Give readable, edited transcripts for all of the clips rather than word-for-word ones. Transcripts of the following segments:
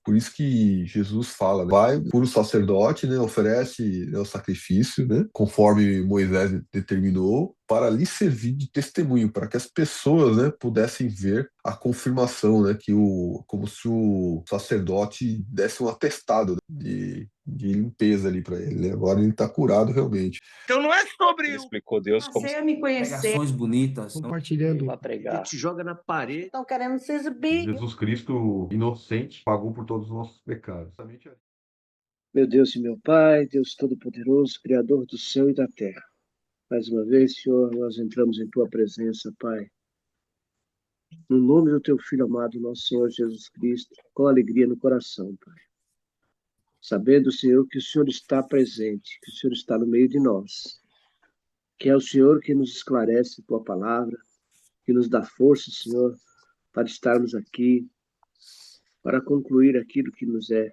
Por isso que Jesus fala, né? Vai por o sacerdote, né? Oferece, né, o sacrifício, né? Conforme Moisés determinou, para lhe servir de testemunho, para que as pessoas, né, pudessem ver a confirmação, né? Como se o sacerdote desse um atestado de limpeza ali para ele, né? Agora ele está curado realmente. Então não é sobre Ele explicou Deus como Passei a me conhecer. Pregações bonitas. Compartilhando. para pregar. te joga na parede. Estão querendo se exibir. Jesus Cristo, inocente, pagou por todos os nossos pecados. Meu Deus e meu Pai, Deus Todo-Poderoso, Criador do céu e da terra. Mais uma vez, Senhor, nós entramos em Tua presença, Pai. No nome do Teu Filho amado, nosso Senhor Jesus Cristo, com alegria no coração, Pai. Sabendo, Senhor, que o Senhor está presente, que o Senhor está no meio de nós. Que é o Senhor que nos esclarece Tua palavra, que nos dá força, Senhor, para estarmos aqui, para concluir aquilo que nos é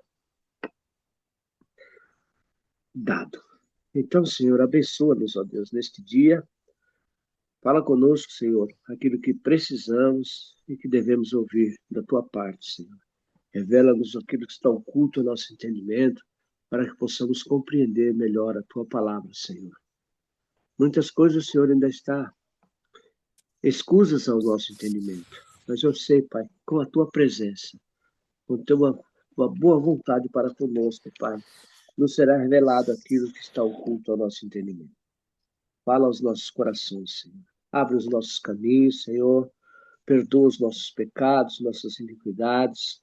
dado. Então, Senhor, abençoa-nos, ó Deus, neste dia. Fala conosco, Senhor, aquilo que precisamos e que devemos ouvir da Tua parte, Senhor. Revela-nos aquilo que está oculto ao nosso entendimento, para que possamos compreender melhor a Tua palavra, Senhor. Muitas coisas, Senhor, ainda está escusas ao nosso entendimento, mas eu sei, Pai, com a Tua presença, com a Tua boa vontade para conosco, Pai, nos será revelado aquilo que está oculto ao nosso entendimento. Fala aos nossos corações, Senhor. Abre os nossos caminhos, Senhor. Perdoa os nossos pecados, nossas iniquidades.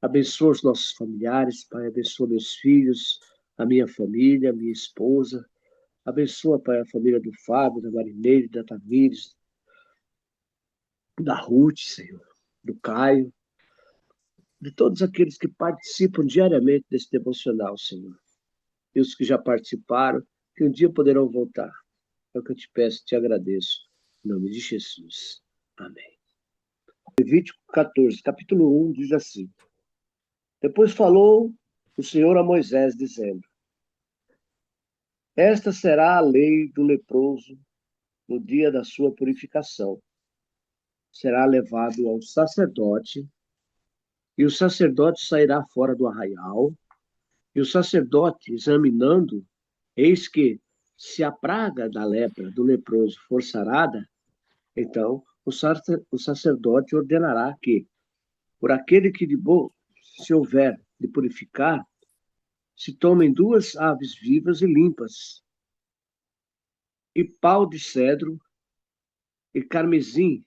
Abençoa os nossos familiares, Pai. Abençoa meus filhos, a minha família, a minha esposa. Abençoa, Pai, a família do Fábio, da Marineide, da Tamires, da Ruth, Senhor, do Caio, de todos aqueles que participam diariamente desse devocional, Senhor. E os que já participaram, que um dia poderão voltar. É o que eu te peço e te agradeço. Em nome de Jesus. Amém. Levítico 14, capítulo 1, diz assim. Depois falou o Senhor a Moisés, dizendo: Esta será a lei do leproso no dia da sua purificação. Será levado ao sacerdote, e o sacerdote sairá fora do arraial, e o sacerdote, examinando, eis que, se a praga da lepra do leproso for sarada, então o sacerdote ordenará que, por aquele que se houver de purificar, se tomem 2 aves vivas e limpas, e pau de cedro, e carmesim,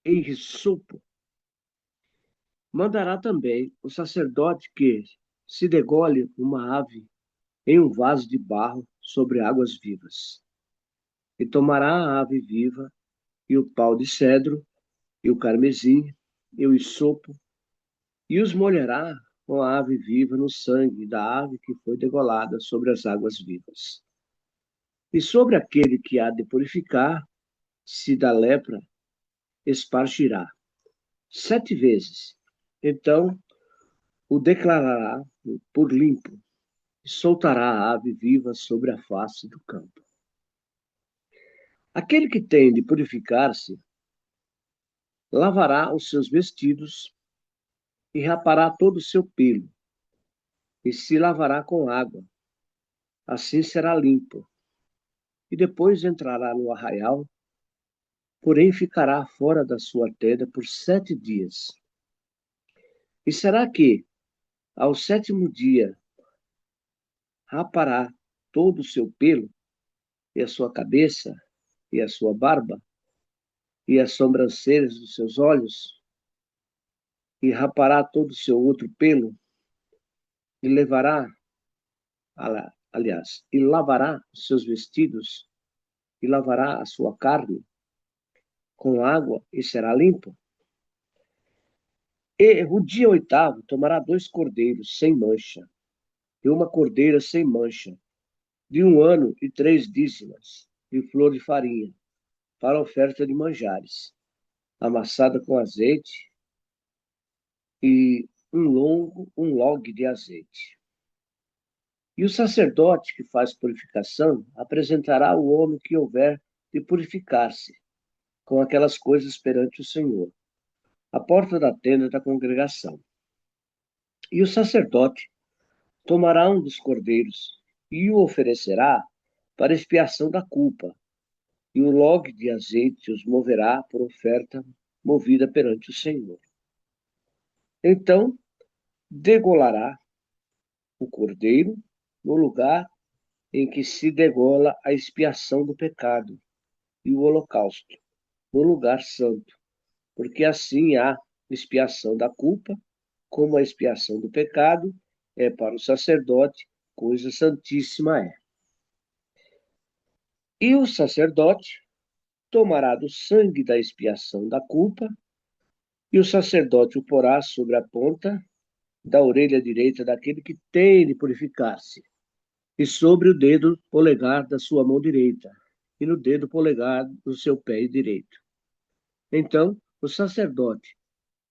e hisopo. Mandará também o sacerdote que se degole uma ave em um vaso de barro sobre águas vivas. E tomará a ave viva, e o pau de cedro, e o carmesim, e o hisopo, e os molhará com a ave viva no sangue da ave que foi degolada sobre as águas vivas. E sobre aquele que há de purificar, se da lepra, espargirá 7 vezes. Então o declarará por limpo, e soltará a ave viva sobre a face do campo. Aquele que tem de purificar-se, lavará os seus vestidos e rapará todo o seu pelo, e se lavará com água. Assim será limpo. E depois entrará no arraial, porém ficará fora da sua tenda por 7 dias. E será que, ao 7º dia, rapará todo o seu pelo, e a sua cabeça, e a sua barba, e as sobrancelhas dos seus olhos, e rapará todo o seu outro pelo, e levará, e lavará os seus vestidos, e lavará a sua carne com água, e será limpo. E o dia 8º tomará 2 cordeiros sem mancha, e uma cordeira sem mancha, de 1 ano e 3 dízimas, de flor de farinha, para oferta de manjares, amassada com azeite, e um log de azeite. E o sacerdote que faz purificação apresentará o homem que houver de purificar-se com aquelas coisas perante o Senhor, à porta da tenda da congregação. E o sacerdote tomará um dos cordeiros e o oferecerá para expiação da culpa, e o log de azeite os moverá por oferta movida perante o Senhor. Então, degolará o cordeiro no lugar em que se degola a expiação do pecado e o holocausto, no lugar santo, porque assim há expiação da culpa, como a expiação do pecado é para o sacerdote, coisa santíssima é. E o sacerdote tomará do sangue da expiação da culpa, e o sacerdote o porá sobre a ponta da orelha direita daquele que tem de purificar-se, e sobre o dedo polegar da sua mão direita, e no dedo polegar do seu pé direito. Então, o sacerdote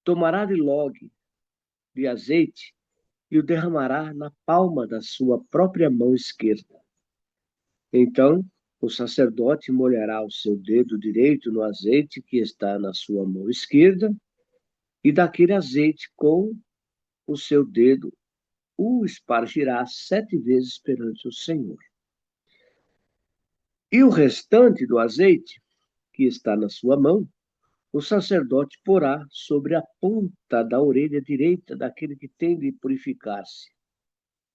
tomará de log de azeite e o derramará na palma da sua própria mão esquerda. Então, o sacerdote molhará o seu dedo direito no azeite que está na sua mão esquerda, e daquele azeite com o seu dedo o espargirá 7 vezes perante o Senhor. E o restante do azeite que está na sua mão, o sacerdote porá sobre a ponta da orelha direita daquele que tem de purificar-se,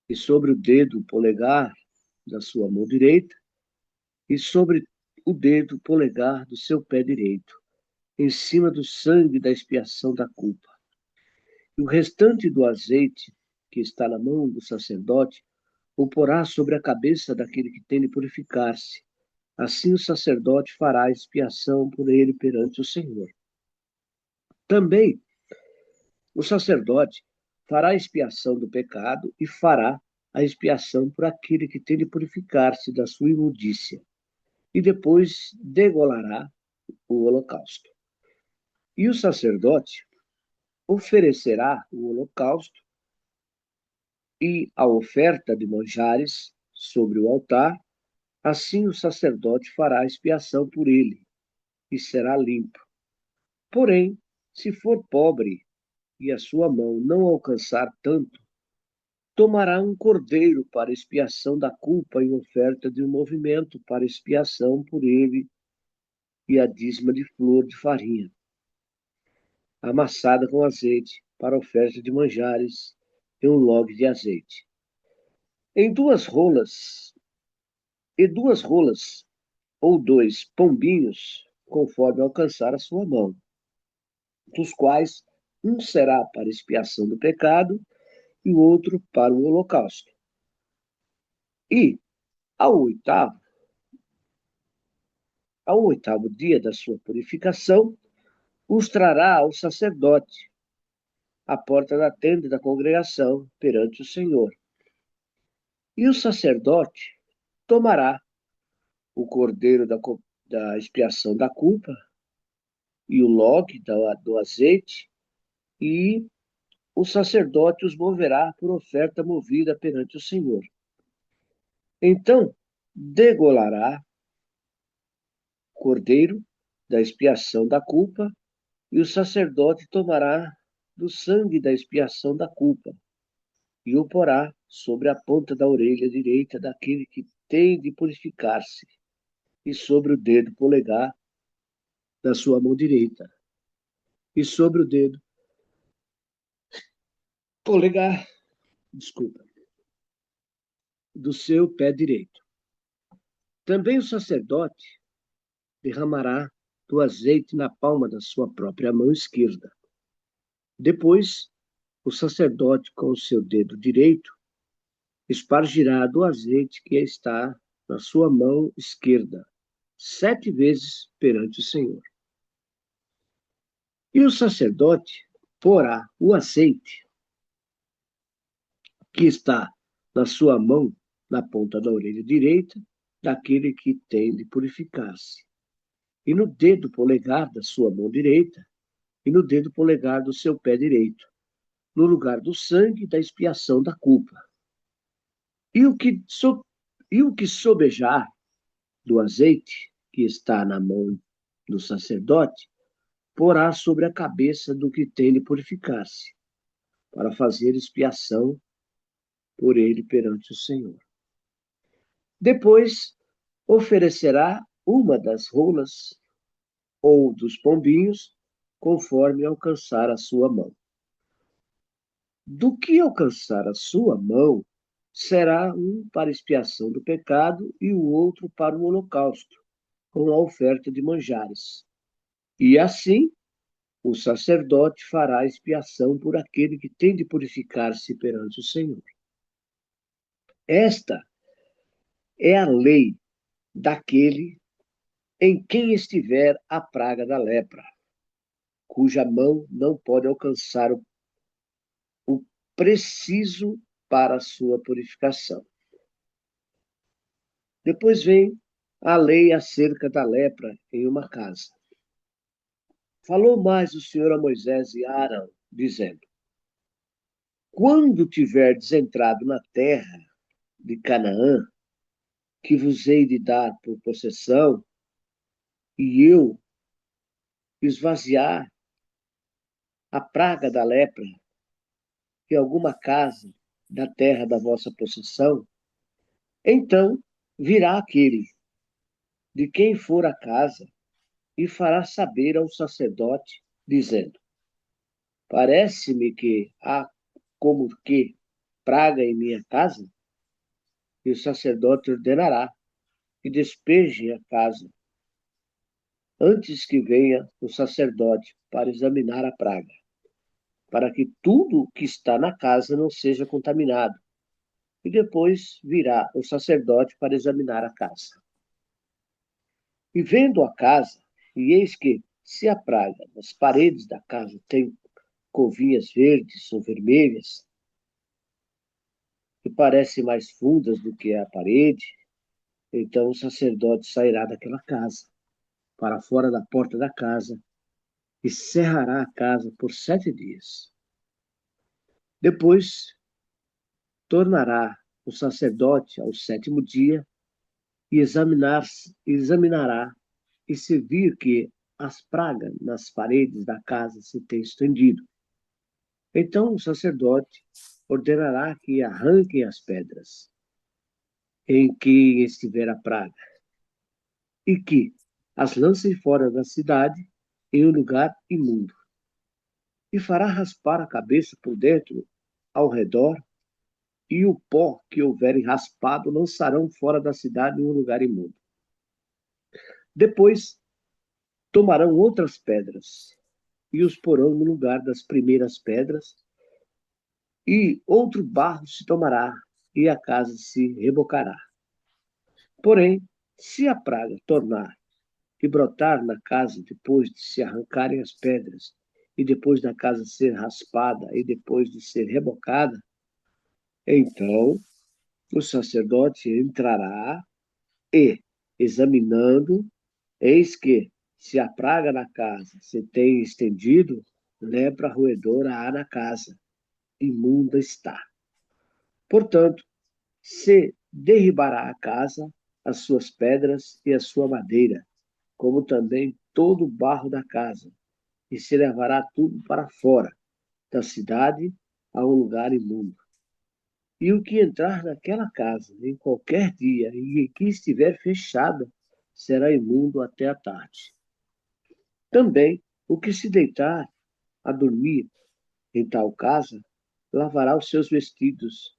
e sobre o dedo polegar da sua mão direita, e sobre o dedo polegar do seu pé direito, em cima do sangue da expiação da culpa. E o restante do azeite que está na mão do sacerdote o porá sobre a cabeça daquele que tem de purificar-se. Assim o sacerdote fará expiação por ele perante o Senhor. Também o sacerdote fará expiação do pecado e fará a expiação por aquele que tem de purificar-se da sua imundícia. E depois degolará o holocausto. E o sacerdote oferecerá o holocausto e a oferta de manjares sobre o altar. Assim o sacerdote fará expiação por ele e será limpo. Porém, se for pobre e a sua mão não alcançar tanto, tomará um cordeiro para expiação da culpa em oferta de um movimento para expiação por ele e a dízima de flor de farinha, amassada com azeite, para oferta de manjares e um log de azeite. Em 2 rolas, ou 2 pombinhos, conforme alcançar a sua mão, dos quais um será para expiação do pecado e o outro para o holocausto. E ao oitavo dia da sua purificação, os trará ao sacerdote, à porta da tenda da congregação, perante o Senhor. E o sacerdote tomará o cordeiro da expiação da culpa e o log do azeite, e o sacerdote os moverá por oferta movida perante o Senhor. Então, degolará o cordeiro da expiação da culpa, e o sacerdote tomará do sangue da expiação da culpa, e o porá sobre a ponta da orelha direita daquele que tem de purificar-se, e sobre o dedo polegar da sua mão direita, e sobre o dedo polegar, do seu pé direito. Também o sacerdote derramará do azeite na palma da sua própria mão esquerda. Depois, o sacerdote, com o seu dedo direito, espargirá do azeite que está na sua mão esquerda, 7 vezes perante o Senhor. E o sacerdote porá o azeite que está na sua mão, na ponta da orelha direita, daquele que tem de purificar-se, e no dedo polegar da sua mão direita, e no dedo polegar do seu pé direito, no lugar do sangue da expiação da culpa. E o que sobejar do azeite que está na mão do sacerdote, porá sobre a cabeça do que tem de purificar-se. para fazer expiação por ele perante o Senhor. Depois oferecerá uma das rolas ou dos pombinhos, conforme alcançar a sua mão. Do que alcançar a sua mão, será um para expiação do pecado e o outro para o holocausto, com a oferta de manjares. E assim, o sacerdote fará expiação por aquele que tem de purificar-se perante o Senhor. Esta é a lei daquele em quem estiver a praga da lepra, cuja mão não pode alcançar o preciso para a sua purificação. Depois vem a lei acerca da lepra em uma casa. Falou mais o Senhor a Moisés e a Arão, dizendo: quando tiverdes entrado na terra de Canaã, que vos hei de dar por possessão, e eu esvaziar a praga da lepra em alguma casa da terra da vossa possessão, então virá aquele de quem for a casa e fará saber ao sacerdote, dizendo: parece-me que há como que praga em minha casa, e o sacerdote ordenará que despeje a casa, antes que venha o sacerdote para examinar a praga, para que tudo que está na casa não seja contaminado. E depois virá o sacerdote para examinar a casa. E vendo a casa, e eis que, se a praga nas paredes da casa tem covinhas verdes ou vermelhas, que parecem mais fundas do que a parede, então o sacerdote sairá daquela casa, para fora da porta da casa, e cerrará a casa por 7 dias. Depois tornará o sacerdote ao 7º dia e examinará, e se vir que as pragas nas paredes da casa se têm estendido, então o sacerdote ordenará que arranquem as pedras em que estiver a praga, e que as lancem fora da cidade em um lugar imundo. E fará raspar a cabeça por dentro, ao redor, e o pó que houverem raspado lançarão fora da cidade em um lugar imundo. Depois tomarão outras pedras e os porão no lugar das primeiras pedras, e outro barro se tomará, e a casa se rebocará. Porém, se a praga tornar e brotar na casa depois de se arrancarem as pedras, e depois da casa ser raspada, e depois de ser rebocada, então o sacerdote entrará e, examinando, eis que, se a praga na casa se tem estendido, lepra roedora há na casa, imunda está. Portanto, se derribará a casa, as suas pedras e a sua madeira, como também todo o barro da casa, e se levará tudo para fora da cidade a um lugar imundo. E o que entrar naquela casa em qualquer dia e que estiver fechada será imundo até a tarde. Também o que se deitar a dormir em tal casa lavará os seus vestidos,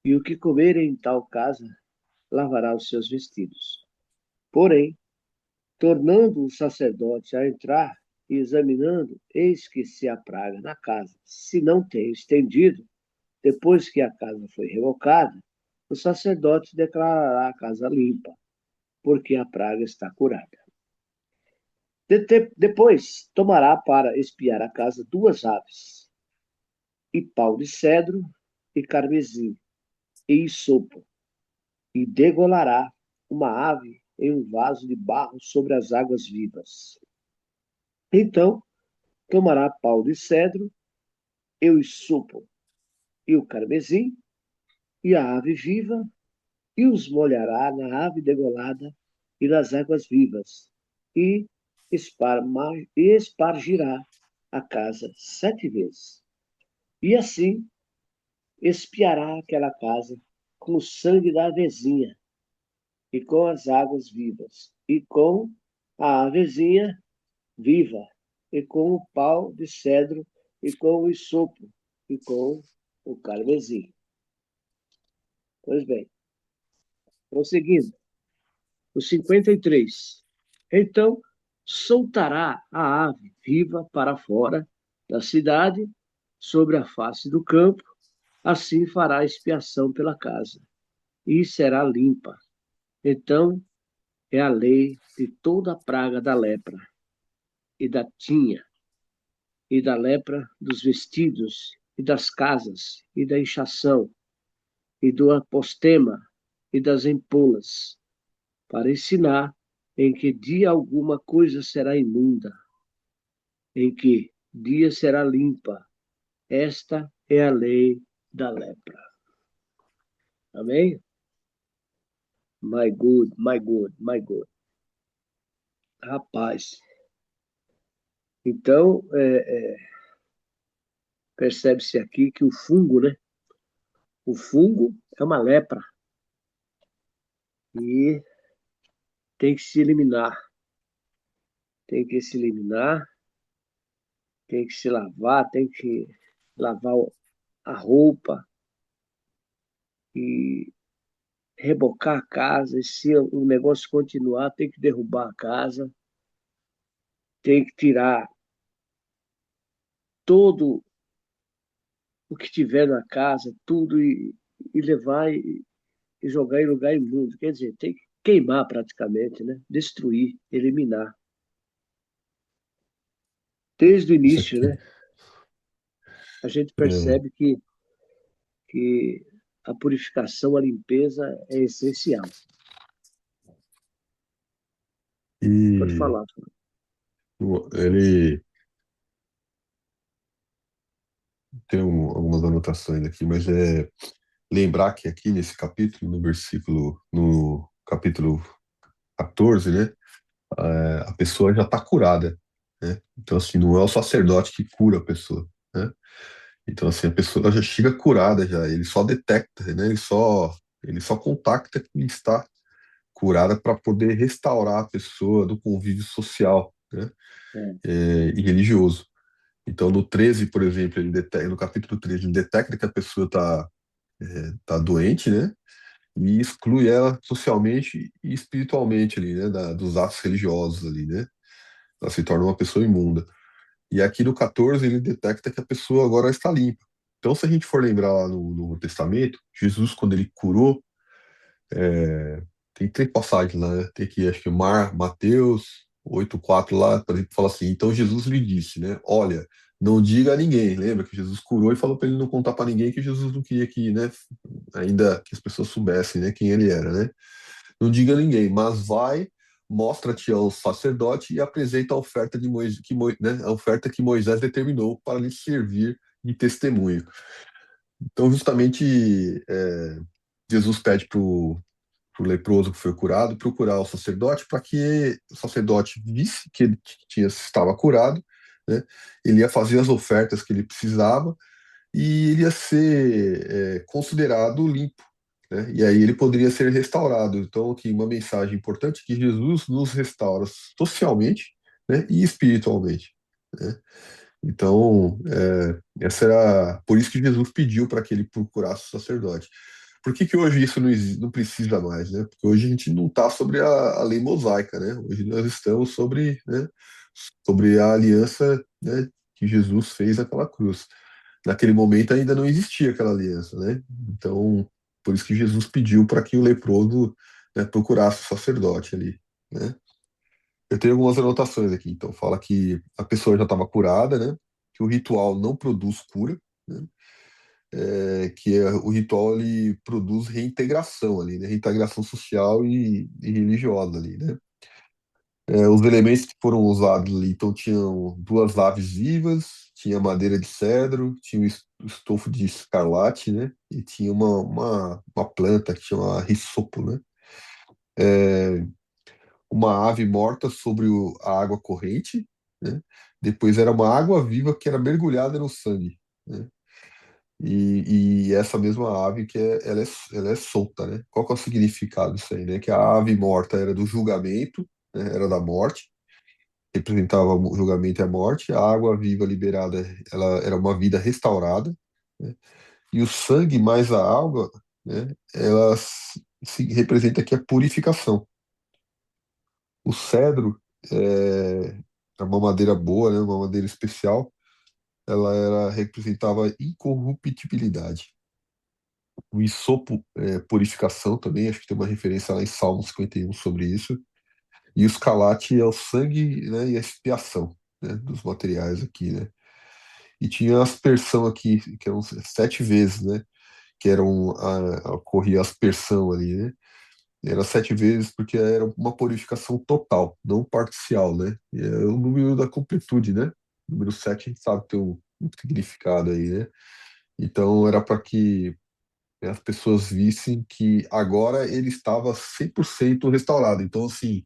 e o que comer em tal casa lavará os seus vestidos. Porém, tornando o sacerdote a entrar e examinando, eis que se a praga na casa se não tem estendido, depois que a casa foi revocada, o sacerdote declarará a casa limpa, porque a praga está curada. Depois tomará para espiar a casa 2 aves, e pau de cedro, e carmesim, e isopo, e degolará uma ave em um vaso de barro sobre as águas vivas. Então tomará pau de cedro, e o isopo, e o carmesim, e a ave viva, e os molhará na ave degolada e nas águas vivas, e espargirá a casa 7 vezes. E assim expiará aquela casa com o sangue da avezinha e com as águas vivas, e com a avezinha viva, e com o pau de cedro, e com o isopo, e com o carmesim. Pois bem, prosseguindo. O 53. Então soltará a ave viva para fora da cidade, sobre a face do campo, assim fará expiação pela casa, e será limpa. Então é a lei de toda a praga da lepra, e da tinha, e da lepra dos vestidos, e das casas, e da inchação, e do apostema, e das empolas, para ensinar em que dia alguma coisa será imunda, em que dia será limpa. Esta é a lei da lepra. Amém? My good, my good, my good. Rapaz, então percebe-se aqui que o fungo, né? O fungo é uma lepra e tem que se eliminar. Tem que se eliminar, tem que se lavar, tem que lavar a roupa e rebocar a casa. E se o negócio continuar, tem que derrubar a casa, tem que tirar todo o que tiver na casa, tudo, e levar e jogar em lugar imundo. Quer dizer, tem que queimar praticamente, né? Destruir, eliminar. Desde o Isso início, aqui. né? A gente É, percebe que a purificação, a limpeza é essencial. Pode e falar. ele tem algumas anotações aqui, mas é lembrar que aqui nesse capítulo, no capítulo 14, né, a pessoa já está curada, né? Então, assim, não é o sacerdote que cura a pessoa, né? Então, assim, a pessoa já chega curada já, ele só detecta, né? Ele só contacta que está curada para poder restaurar a pessoa do convívio social, né? É, E religioso. Então, no 13, por exemplo, no capítulo 13, ele detecta que a pessoa tá doente, né? E exclui ela socialmente e espiritualmente ali, né? Dos atos religiosos ali, né? Ela se torna uma pessoa imunda. E aqui no 14, ele detecta que a pessoa agora está limpa. Então, se a gente for lembrar lá no Novo Testamento, Jesus, quando ele curou, é, tem três passagens lá, né? Tem aqui, acho que Mateus 8:4 lá, por exemplo, fala assim: então Jesus lhe disse, né? Olha, não diga a ninguém. Lembra que Jesus curou e falou para ele não contar para ninguém que Jesus não queria que, né? Ainda que as pessoas soubessem, né? Quem ele era, né? Não diga a ninguém, mas vai, mostra-te ao sacerdote e apresenta a oferta de Moisés, né? A oferta que Moisés determinou para lhe servir de testemunho. Então, justamente, Jesus pede para o leproso que foi curado procurar o sacerdote para que o sacerdote visse que ele estava curado, né? Ele ia fazer as ofertas que ele precisava e ele ia ser considerado limpo, né? E aí ele poderia ser restaurado. Então, aqui uma mensagem importante que Jesus nos restaura socialmente, né? E espiritualmente, né? Então, essa era por isso que Jesus pediu para que ele procurasse o sacerdote. Por que que hoje isso não precisa mais, né? Porque hoje a gente não está sobre a lei mosaica, né? Hoje nós estamos sobre, né, sobre a aliança, né, que Jesus fez naquela cruz. Naquele momento ainda não existia aquela aliança, né? Então, por isso que Jesus pediu para que o leproso, né, procurasse o sacerdote ali, né? Eu tenho algumas anotações aqui. Então, fala que a pessoa já estava curada, né? Que o ritual não produz cura, né? O ritual ele produz reintegração ali, né? Reintegração social e religiosa ali, né? Os elementos que foram usados ali, então tinham duas aves vivas, tinha madeira de cedro, tinha o estofo de escarlate, né? E tinha uma planta que chama rissopo, né? Uma ave morta sobre a água corrente, né? Depois era uma água viva que era mergulhada no sangue, né? e essa mesma ave ela é solta, né? Qual que é o significado disso aí, né? Que a ave morta era do julgamento, né? Era da morte, representava o julgamento e a morte. A água viva liberada, ela era uma vida restaurada, né? E o sangue mais a água, né? Ela representa aqui a purificação. O cedro é uma madeira boa, né? Uma madeira especial. Representava incorruptibilidade. O isopo é purificação também, acho que tem uma referência lá em Salmo 51 sobre isso. E o escalate é o sangue, né, e a expiação, né, dos materiais aqui, né. E tinha a aspersão aqui, que eram 7 vezes, né, que eram corria a aspersão ali, né. Era 7 vezes porque era uma purificação total, não parcial, né. E é o número da completude, né. O número 7 a gente sabe que tem um significado aí, né. Então era para que as pessoas vissem que agora ele estava 100% restaurado. Então, assim,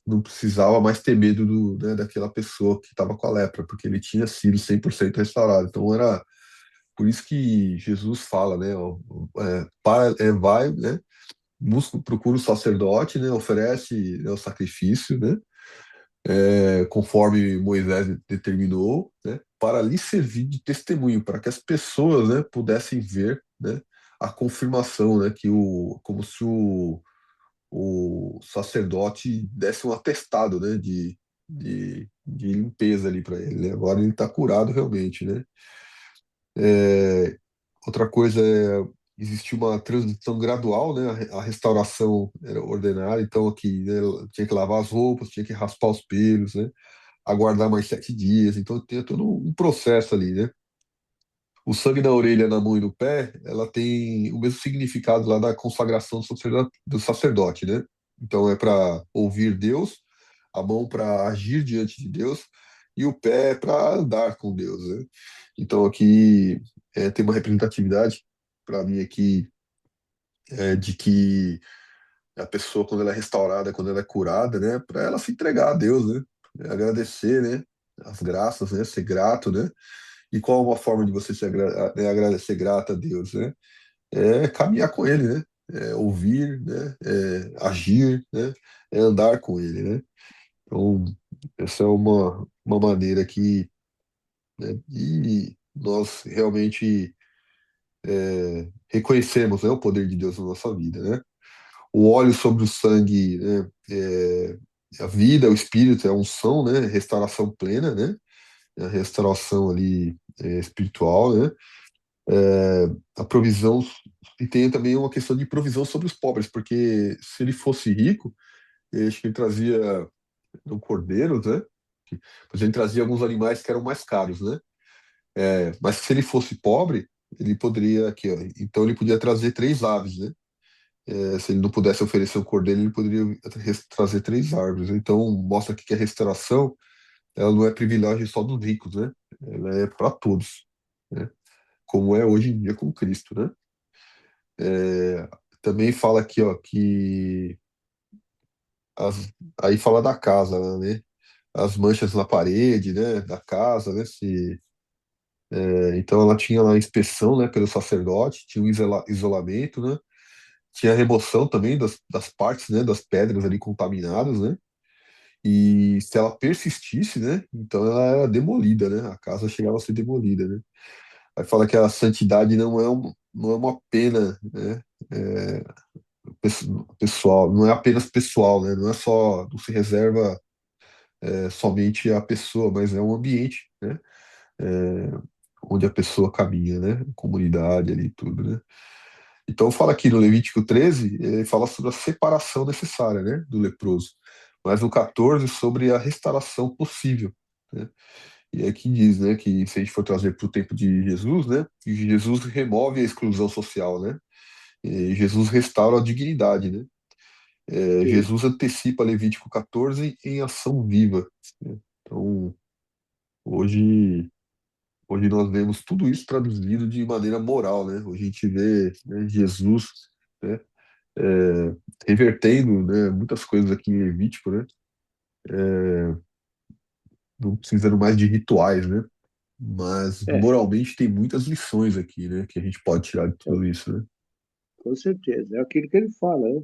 não precisava mais ter medo daquela pessoa que estava com a lepra, porque ele tinha sido 100% restaurado. Então, era por isso que Jesus fala, né? Ó, vai, né? Procura o sacerdote, né? Oferece, né, o sacrifício, né? Conforme Moisés determinou, né? Para lhe servir de testemunho, para que as pessoas, né, pudessem ver, né? A confirmação, né? Como se o sacerdote desse um atestado, né, de limpeza ali para ele, né? Agora ele está curado realmente, né? É, outra coisa existia uma transição gradual, né? A restauração era ordenada, então aqui, né, tinha que lavar as roupas, tinha que raspar os pelos, né? Aguardar mais 7 dias, então tinha todo um processo ali, né? O sangue na orelha, na mão e no pé, ela tem o mesmo significado lá da consagração do sacerdote, né? Então é para ouvir Deus, a mão para agir diante de Deus e o pé para andar com Deus, né? Então aqui tem uma representatividade para mim aqui de que a pessoa quando ela é restaurada, quando ela é curada, né, para ela se entregar a Deus, né? Agradecer, né? As graças, né? Ser grato, né? E qual é uma forma de você agradecer grata a Deus, né? É caminhar com Ele, né? É ouvir, né? É agir, né? É andar com Ele, né? Então, essa é uma maneira que, né, e nós realmente reconhecemos, né, o poder de Deus na nossa vida, né? O óleo sobre o sangue, né? A vida, o espírito, é a unção, né? Restauração plena, né? A restauração ali espiritual, né? A provisão, e tem também uma questão de provisão sobre os pobres, porque se ele fosse rico, eu acho que ele trazia um cordeiro, né? Mas ele trazia alguns animais que eram mais caros, né? Mas se ele fosse pobre, ele poderia, aqui, ó, então ele podia trazer 3 aves, né? Se ele não pudesse oferecer um cordeiro, ele poderia trazer 3 árvores. Então mostra aqui que a restauração, ela não é privilégio só dos ricos, né? Ela é para todos, né? Como é hoje em dia com Cristo, né? É, também fala aqui, ó, que aí fala da casa, né? As manchas na parede, né? Da casa, né? Então ela tinha lá a inspeção, né? Pelo sacerdote, tinha um isolamento, né? Tinha a remoção também das partes, né? Das pedras ali contaminadas, né? E se ela persistisse, né? Então ela era demolida, né? A casa chegava a ser demolida, né? Aí fala que a santidade não é uma pena, né? É, pessoal, não é apenas pessoal, né? Não é só, não se reserva somente a pessoa, mas é um ambiente, né? É, onde a pessoa caminha, né? Comunidade ali, tudo, né? Então fala aqui no Levítico 13, ele fala sobre a separação necessária, né? Do leproso. Mas no 14, sobre a restauração possível, né? E é que diz, né? Que se a gente for trazer para o tempo de Jesus, né? Que Jesus remove a exclusão social, né? E Jesus restaura a dignidade, né? Sim. Jesus antecipa Levítico 14 em ação viva, né? Então, hoje, hoje nós vemos tudo isso traduzido de maneira moral, né? Hoje a gente vê, né, Jesus, né, é, revertendo, né, muitas coisas aqui em Levítico, né? Não precisando mais de rituais, né? Mas É, moralmente tem muitas lições aqui, né? Que a gente pode tirar de é, tudo isso, né? com certeza. É aquilo que ele fala, né?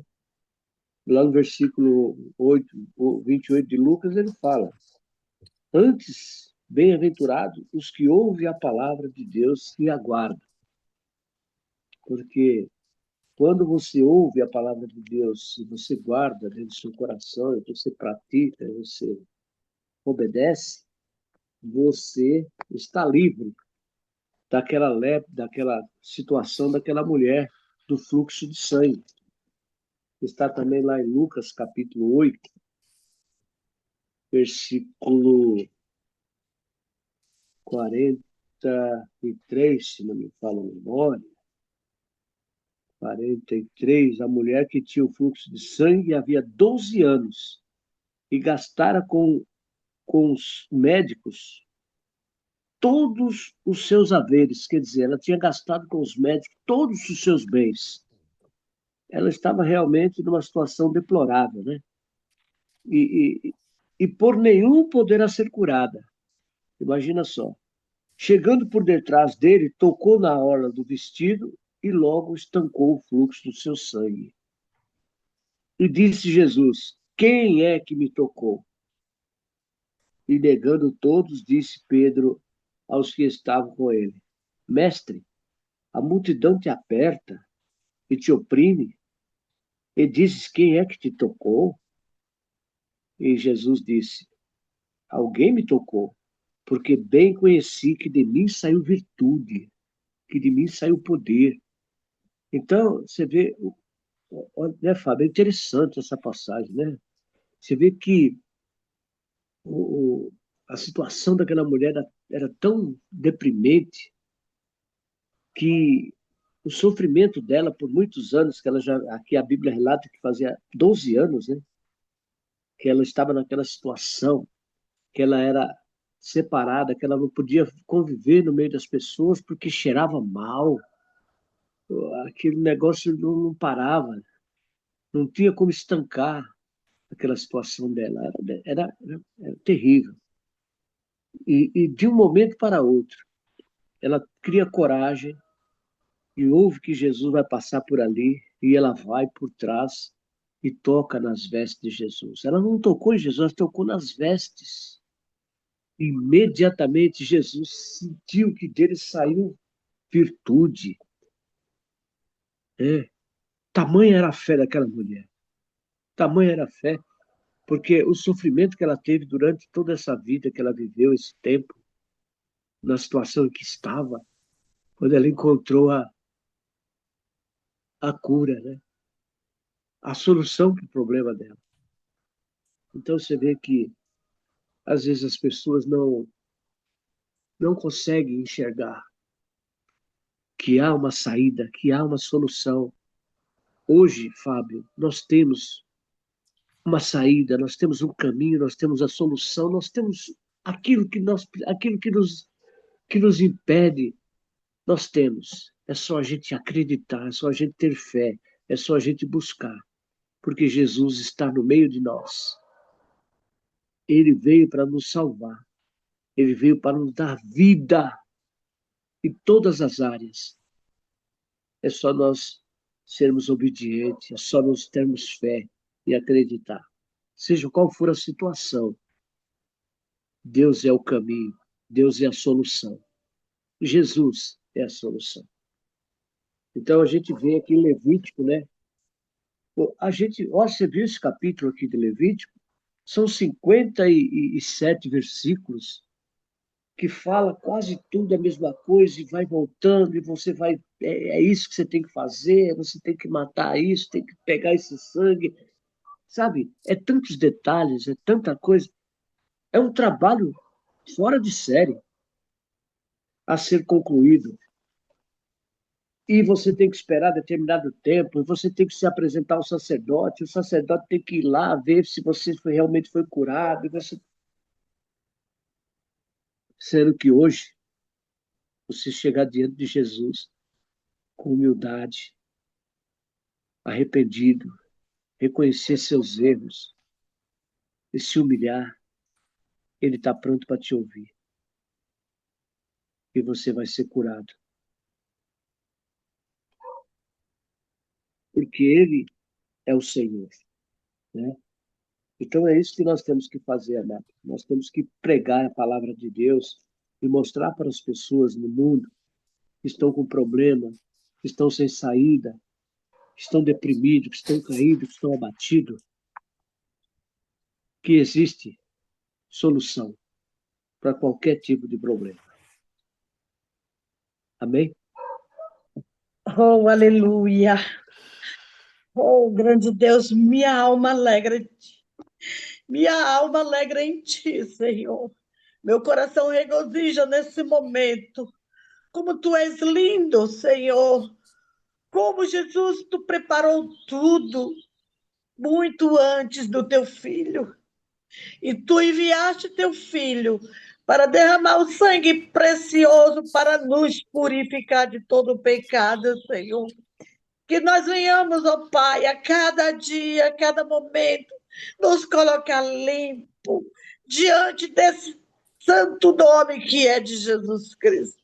Lá no versículo 8, 28 de Lucas, ele fala: Antes, bem-aventurados os que ouvem a palavra de Deus e aguardam. Porque quando você ouve a palavra de Deus e você guarda dentro do seu coração, e você pratica, e você obedece, você está livre daquela situação daquela mulher do fluxo de sangue. Está também lá em Lucas capítulo 8, versículo 43, se não me falha a memória. 43, a mulher que tinha o fluxo de sangue havia 12 anos e gastara com os médicos todos os seus haveres, quer dizer, ela tinha gastado com os médicos todos os seus bens. Ela estava realmente numa situação deplorável, né? E por nenhum poderá ser curada. Imagina só. Chegando por detrás dele, tocou na orla do vestido e logo estancou o fluxo do seu sangue. E disse Jesus: Quem é que me tocou? E negando todos, disse Pedro aos que estavam com ele: Mestre, a multidão te aperta e te oprime, e dizes: Quem é que te tocou? E Jesus disse: Alguém me tocou, porque bem conheci que de mim saiu virtude, que de mim saiu poder. Então, você vê, né, Fábio, é interessante essa passagem, né? Você vê que o, a situação daquela mulher era tão deprimente que o sofrimento dela por muitos anos, que ela já, aqui a Bíblia relata que fazia 12 anos, né, que ela estava naquela situação, que ela era separada, que ela não podia conviver no meio das pessoas porque cheirava mal, aquele negócio não parava, não tinha como estancar aquela situação dela, era terrível. E de um momento para outro, ela cria coragem e ouve que Jesus vai passar por ali e ela vai por trás e toca nas vestes de Jesus. Ela não tocou em Jesus, ela tocou nas vestes. Imediatamente Jesus sentiu que dele saiu virtude. É. Tamanha era a fé daquela mulher. Tamanha era a fé, porque o sofrimento que ela teve durante toda essa vida que ela viveu, esse tempo, na situação em que estava, quando ela encontrou a cura, né? A solução para o problema dela. Então você vê que às vezes as pessoas não conseguem enxergar que há uma saída, que há uma solução. Hoje, Fábio, nós temos uma saída, nós temos um caminho, nós temos a solução, nós temos aquilo que nos impede, nós temos. É só a gente acreditar, é só a gente ter fé, é só a gente buscar, porque Jesus está no meio de nós. Ele veio para nos salvar, ele veio para nos dar vida em todas as áreas. É só nós sermos obedientes, é só nós termos fé e acreditar. Seja qual for a situação, Deus é o caminho, Deus é a solução. Jesus é a solução. Então a gente vê aqui em Levítico, né? A gente, ó, você viu esse capítulo aqui de Levítico? São 57 versículos que fala quase tudo a mesma coisa e vai voltando e você vai, é isso que você tem que fazer, você tem que matar isso, tem que pegar esse sangue, sabe? É tantos detalhes, é tanta coisa. É um trabalho fora de série a ser concluído. E você tem que esperar determinado tempo, e você tem que se apresentar ao sacerdote, o sacerdote tem que ir lá ver se você realmente foi curado, e você... Sendo que hoje, você chegar diante de Jesus com humildade, arrependido, reconhecer seus erros e se humilhar, ele está pronto para te ouvir. e você vai ser curado. Porque Ele é o Senhor, né? Então é isso que nós temos que fazer, amado. Nós temos que pregar a palavra de Deus e mostrar para as pessoas no mundo que estão com problema, que estão sem saída, que estão deprimidos, que estão caídos, que estão abatidos, que existe solução para qualquer tipo de problema. Amém? Oh, aleluia! Oh, grande Deus, minha alma alegra em ti. Minha alma alegra em ti, Senhor. Meu coração regozija nesse momento. Como tu és lindo, Senhor. Como Jesus, tu preparou tudo muito antes do teu filho. E tu enviaste teu filho para derramar o sangue precioso para nos purificar de todo o pecado, Senhor. Que nós venhamos, ó Pai, a cada dia, a cada momento, nos colocar limpo diante desse santo nome que é de Jesus Cristo.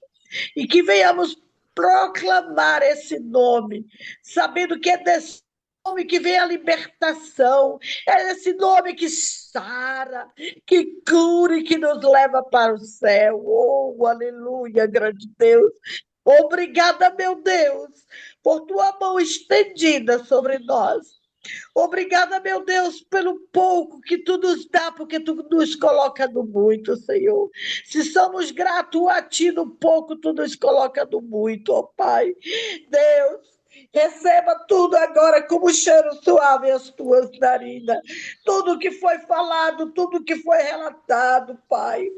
E que venhamos proclamar esse nome, sabendo que é desse nome que vem a libertação, é esse nome que sara, que cura e que nos leva para o céu. Oh, aleluia, grande Deus. Obrigada, meu Deus, por tua mão estendida sobre nós. Obrigada, meu Deus, pelo pouco que tu nos dá, porque tu nos coloca no muito, Senhor. Se somos gratos a ti no pouco, tu nos coloca no muito, ó Pai. Deus, receba tudo agora como cheiro suave as tuas narinas. Tudo que foi falado, tudo que foi relatado, Pai.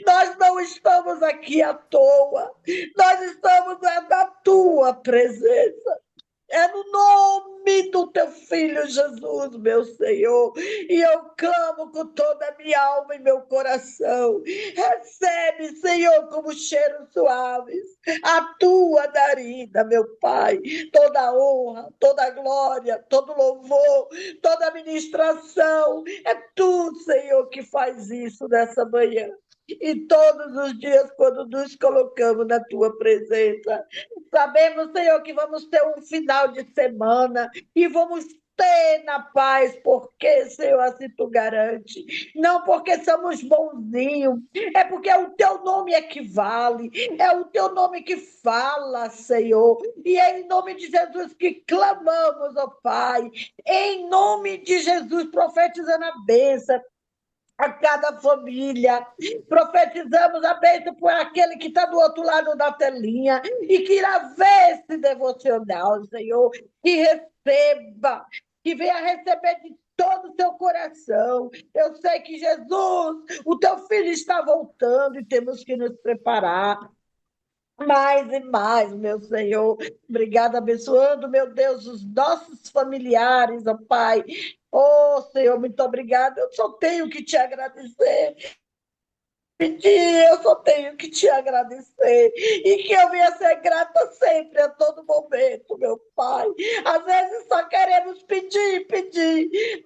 Nós não estamos aqui à toa, nós estamos na tua presença. É no nome do teu filho Jesus, meu Senhor. E eu clamo com toda a minha alma e meu coração. Recebe, Senhor, como cheiros suaves, a tua narina, meu Pai. Toda honra, toda glória, todo louvor, toda administração. É tu, Senhor, que faz isso nessa manhã. E todos os dias, quando nos colocamos na tua presença, sabemos, Senhor, que vamos ter um final de semana e vamos ter na paz, porque, Senhor, assim tu garante. Não porque somos bonzinhos, é porque o teu nome é que vale, é o teu nome que fala, Senhor. E é em nome de Jesus que clamamos, ó Pai, em nome de Jesus, profetizando a bênção a cada família. Profetizamos a bênção por aquele que está do outro lado da telinha e que irá ver esse devocional, Senhor, que receba, que venha receber de todo o seu coração. Eu sei que Jesus, o teu filho está voltando e temos que nos preparar. Mais e mais, meu Senhor. Obrigada, abençoando, meu Deus, os nossos familiares, ó Pai. Oh, Senhor, muito obrigada. Eu só tenho que te agradecer. Pedir, eu só tenho que te agradecer e que eu venha ser grata sempre, a todo momento, meu Pai. Às vezes só queremos pedir,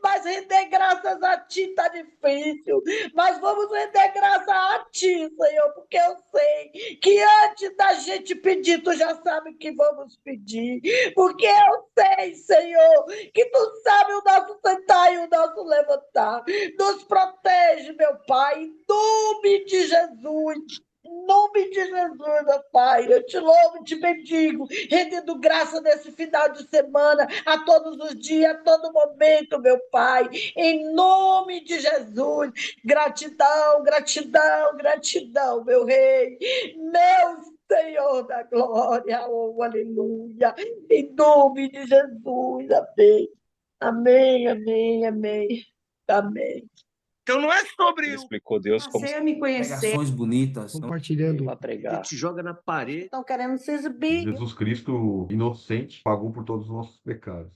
mas render graças a Ti está difícil. Mas vamos render graças a Ti, Senhor, porque eu sei que antes da gente pedir, Tu já sabe que vamos pedir. Porque eu sei, Senhor, que Tu sabe o nosso sentar e o nosso levantar. Nos protege, meu Pai, em nome de Jesus. Em nome de Jesus, meu Pai, eu te louvo e te bendigo, rendendo graça nesse final de semana, a todos os dias, a todo momento, meu Pai, em nome de Jesus. Gratidão, gratidão, gratidão, meu Rei, meu Senhor da glória, oh, aleluia, em nome de Jesus, amém. Amém, amém, amém, amém. Então não é sobre Ele explicou Deus como Passei a me conhecer. Pregações bonitas. Compartilhando. Para pregar. te joga na parede. Estão querendo se exibir. Jesus Cristo, inocente, pagou por todos os nossos pecados.